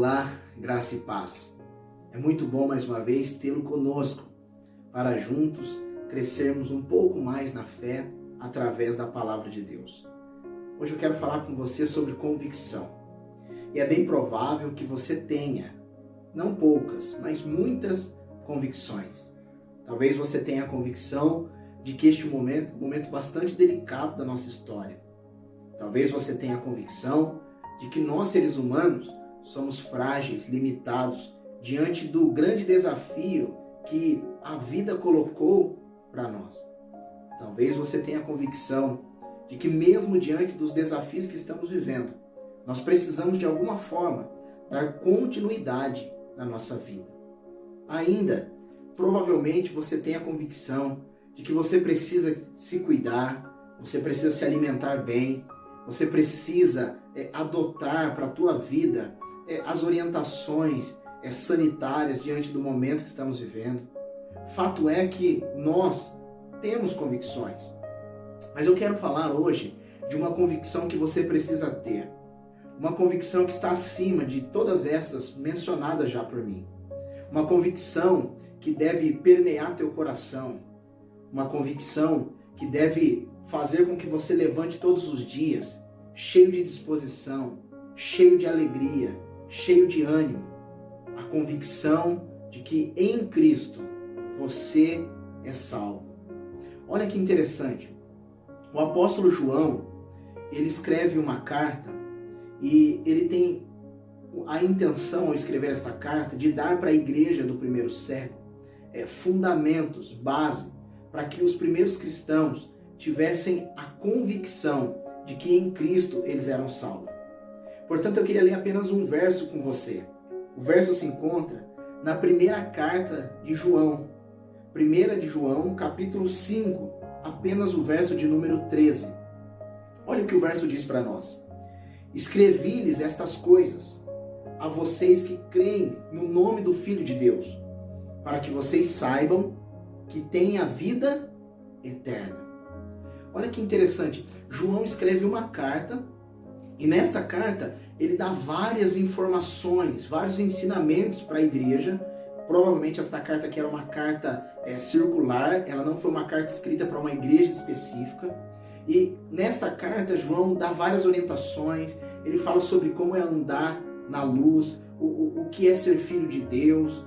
Olá, graça e paz. É muito bom mais uma vez tê-lo conosco para juntos crescermos um pouco mais na fé através da palavra de Deus. Hoje eu quero falar com você sobre convicção. E é bem provável que você tenha, não poucas, mas muitas convicções. Talvez você tenha a convicção de que este momento é um momento bastante delicado da nossa história. Talvez você tenha a convicção de que nós, seres humanos, somos frágeis, limitados, diante do grande desafio que a vida colocou para nós. Talvez você tenha a convicção de que mesmo diante dos desafios que estamos vivendo, nós precisamos de alguma forma dar continuidade na nossa vida. Ainda, provavelmente você tem a convicção de que você precisa se cuidar, você precisa se alimentar bem, você precisa adotar para a tua vida as orientações sanitárias diante do momento que estamos vivendo. Fato é que nós temos convicções, mas eu quero falar hoje de uma convicção que você precisa ter. Uma convicção que está acima de todas essas mencionadas já por mim. Uma convicção que deve permear teu coração. Uma convicção que deve fazer com que você levante todos os dias, cheio de disposição, cheio de alegria, cheio de ânimo. A convicção de que em Cristo você é salvo. Olha que interessante. O apóstolo João, ele escreve uma carta e ele tem a intenção, ao escrever esta carta, de dar para a igreja do primeiro século fundamentos, base, para que os primeiros cristãos tivessem a convicção de que em Cristo eles eram salvos. Portanto, eu queria ler apenas um verso com você. O verso se encontra na primeira carta de João. 1 de João, capítulo 5, apenas o verso de número 13. Olha o que o verso diz para nós. Escrevi-lhes estas coisas a vocês que creem no nome do Filho de Deus, para que vocês saibam que têm a vida eterna. Olha que interessante. João escreve uma carta e nesta carta ele dá várias informações, vários ensinamentos para a igreja. Provavelmente esta carta aqui era uma carta circular, ela não foi uma carta escrita para uma igreja específica. E nesta carta João dá várias orientações, ele fala sobre como é andar na luz, o que é ser filho de Deus.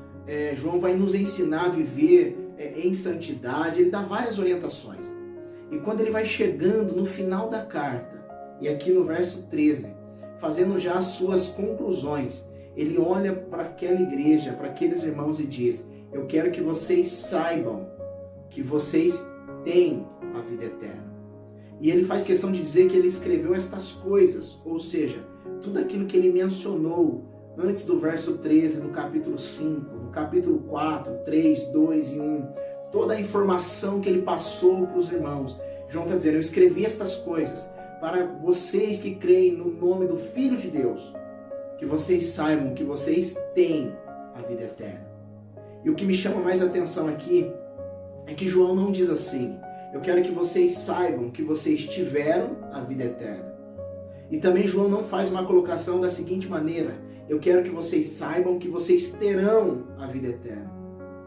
João vai nos ensinar a viver em santidade, ele dá várias orientações. E quando ele vai chegando no final da carta, e aqui no verso 13, fazendo já as suas conclusões, ele olha para aquela igreja, para aqueles irmãos e diz: eu quero que vocês saibam que vocês têm a vida eterna. E ele faz questão de dizer que ele escreveu estas coisas, ou seja, tudo aquilo que ele mencionou antes do verso 13, no capítulo 5, no capítulo 4, 3, 2 e 1, toda a informação que ele passou para os irmãos. João está dizendo: eu escrevi estas coisas para vocês que creem no nome do Filho de Deus, que vocês saibam que vocês têm a vida eterna. E o que me chama mais atenção aqui é que João não diz assim: eu quero que vocês saibam que vocês tiveram a vida eterna. E também João não faz uma colocação da seguinte maneira: eu quero que vocês saibam que vocês terão a vida eterna.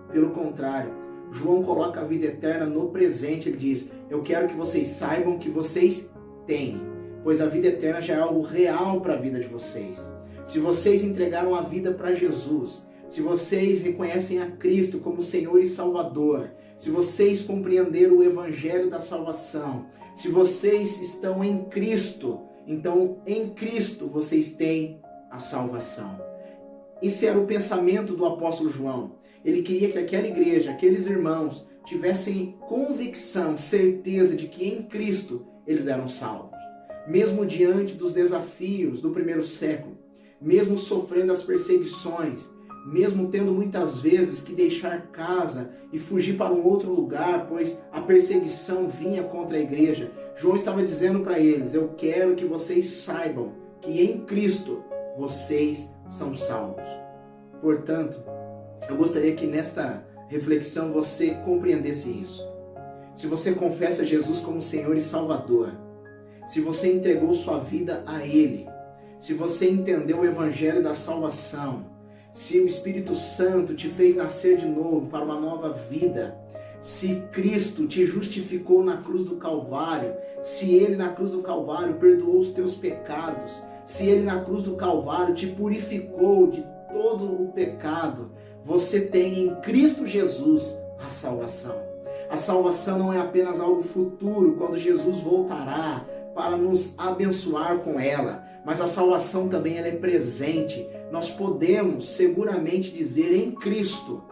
Pelo contrário, João coloca a vida eterna no presente. Ele diz: eu quero que vocês saibam que vocês têm, pois a vida eterna já é algo real para a vida de vocês. Se vocês entregaram a vida para Jesus, se vocês reconhecem a Cristo como Senhor e Salvador, se vocês compreenderam o Evangelho da salvação, se vocês estão em Cristo, então em Cristo vocês têm a salvação. Esse era o pensamento do apóstolo João. Ele queria que aquela igreja, aqueles irmãos, tivessem convicção, certeza de que em Cristo eles eram salvos. Mesmo diante dos desafios do primeiro século, mesmo sofrendo as perseguições, mesmo tendo muitas vezes que deixar casa e fugir para um outro lugar, pois a perseguição vinha contra a igreja, João estava dizendo para eles: eu quero que vocês saibam que em Cristo vocês são salvos. Portanto, eu gostaria que nesta reflexão você compreendesse isso. Se você confessa Jesus como Senhor e Salvador, se você entregou sua vida a Ele, se você entendeu o evangelho da salvação, se o Espírito Santo te fez nascer de novo para uma nova vida, se Cristo te justificou na cruz do Calvário, se Ele na cruz do Calvário perdoou os teus pecados, se Ele na cruz do Calvário te purificou de todo o pecado, você tem em Cristo Jesus a salvação. A salvação não é apenas algo futuro, quando Jesus voltará para nos abençoar com ela, mas a salvação também ela é presente. Nós podemos seguramente dizer em Cristo.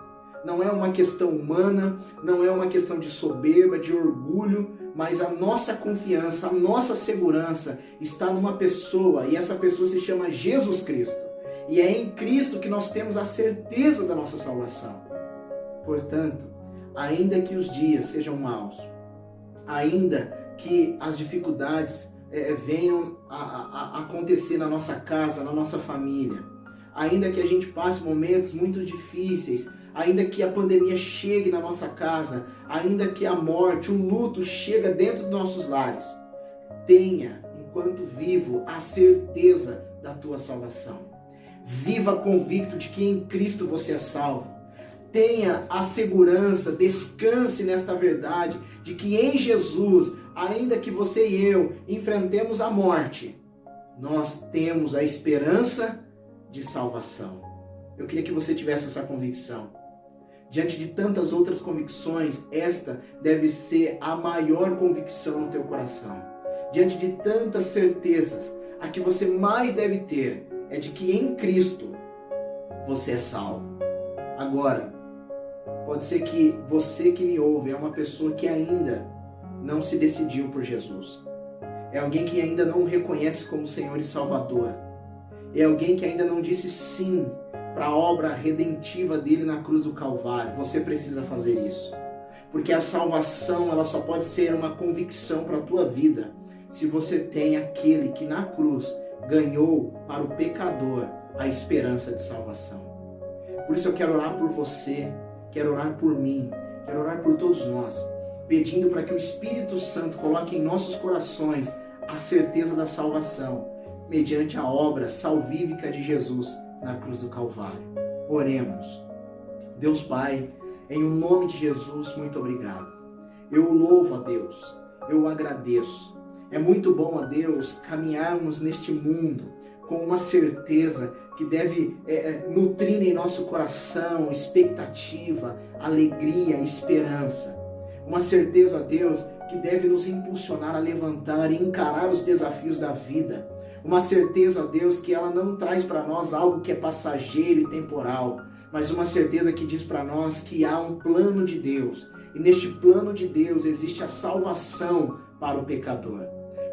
Não é uma questão humana, não é uma questão de soberba, de orgulho, mas a nossa confiança, a nossa segurança está numa pessoa, e essa pessoa se chama Jesus Cristo. E é em Cristo que nós temos a certeza da nossa salvação. Portanto, ainda que os dias sejam maus, ainda que as dificuldades venham a acontecer na nossa casa, na nossa família, ainda que a gente passe momentos muito difíceis, ainda que a pandemia chegue na nossa casa, ainda que a morte, o luto chega dentro dos nossos lares, tenha, enquanto vivo, a certeza da tua salvação. Viva convicto de que em Cristo você é salvo. Tenha a segurança, descanse nesta verdade, de que em Jesus, ainda que você e eu enfrentemos a morte, nós temos a esperança de salvação. Eu queria que você tivesse essa convicção. Diante de tantas outras convicções, esta deve ser a maior convicção no teu coração. Diante de tantas certezas, a que você mais deve ter é de que em Cristo você é salvo. Agora, pode ser que você que me ouve é uma pessoa que ainda não se decidiu por Jesus. É alguém que ainda não o reconhece como Senhor e Salvador. É alguém que ainda não disse sim para a obra redentiva dele na cruz do Calvário. Você precisa fazer isso. Porque a salvação ela só pode ser uma convicção para a tua vida se você tem aquele que na cruz ganhou para o pecador a esperança de salvação. Por isso eu quero orar por você, quero orar por mim, quero orar por todos nós, pedindo para que o Espírito Santo coloque em nossos corações a certeza da salvação, mediante a obra salvífica de Jesus na cruz do Calvário. Oremos. Deus Pai, em o nome de Jesus, muito obrigado. Eu louvo a Deus, eu agradeço. É muito bom, a Deus, caminharmos neste mundo com uma certeza que deve nutrir em nosso coração expectativa, alegria, esperança. Uma certeza, a Deus, que deve nos impulsionar a levantar e encarar os desafios da vida. Uma certeza, ó Deus, que ela não traz para nós algo que é passageiro e temporal, mas uma certeza que diz para nós que há um plano de Deus. E neste plano de Deus existe a salvação para o pecador.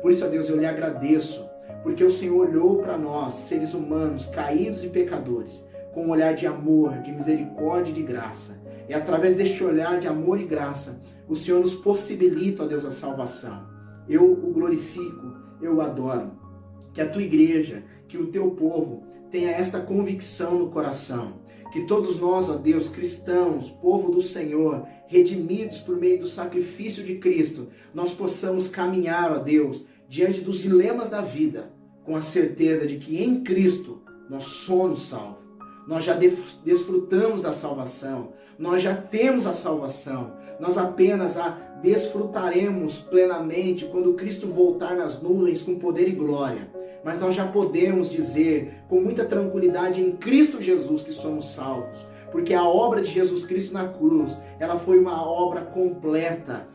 Por isso, ó Deus, eu lhe agradeço, porque o Senhor olhou para nós, seres humanos, caídos e pecadores, com um olhar de amor, de misericórdia e de graça. E através deste olhar de amor e graça, o Senhor nos possibilita, ó Deus, a salvação. Eu o glorifico, eu o adoro. Que a tua igreja, que o teu povo tenha esta convicção no coração. Que todos nós, ó Deus, cristãos, povo do Senhor, redimidos por meio do sacrifício de Cristo, nós possamos caminhar, ó Deus, diante dos dilemas da vida, com a certeza de que em Cristo nós somos salvos. Nós já desfrutamos da salvação, nós já temos a salvação, nós apenas a desfrutaremos plenamente quando Cristo voltar nas nuvens com poder e glória. Mas nós já podemos dizer com muita tranquilidade em Cristo Jesus que somos salvos. Porque a obra de Jesus Cristo na cruz, ela foi uma obra completa.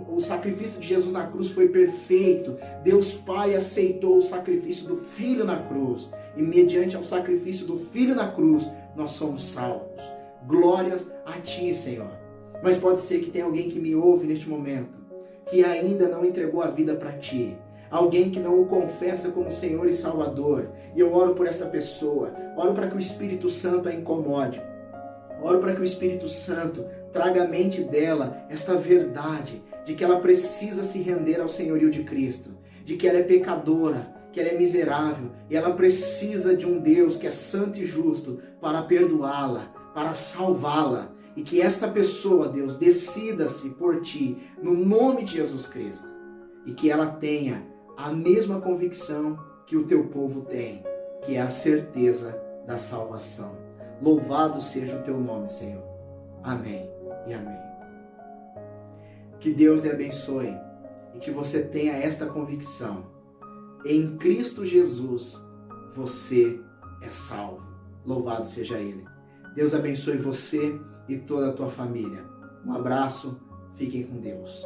O sacrifício de Jesus na cruz foi perfeito. Deus Pai aceitou o sacrifício do Filho na cruz. E mediante ao sacrifício do Filho na cruz, nós somos salvos. Glórias a Ti, Senhor. Mas pode ser que tenha alguém que me ouve neste momento, que ainda não entregou a vida para Ti. Alguém que não o confessa como Senhor e Salvador. E eu oro por essa pessoa. Oro para que o Espírito Santo a incomode. Oro para que o Espírito Santo traga à mente dela esta verdade de que ela precisa se render ao senhorio de Cristo. De que ela é pecadora, que ela é miserável. E ela precisa de um Deus que é santo e justo para perdoá-la, para salvá-la. E que esta pessoa, Deus, decida-se por Ti, no nome de Jesus Cristo. E que ela tenha a mesma convicção que o teu povo tem, que é a certeza da salvação. Louvado seja o teu nome, Senhor. Amém e amém. Que Deus lhe abençoe e que você tenha esta convicção. Em Cristo Jesus, você é salvo. Louvado seja Ele. Deus abençoe você e toda a tua família. Um abraço, fiquem com Deus.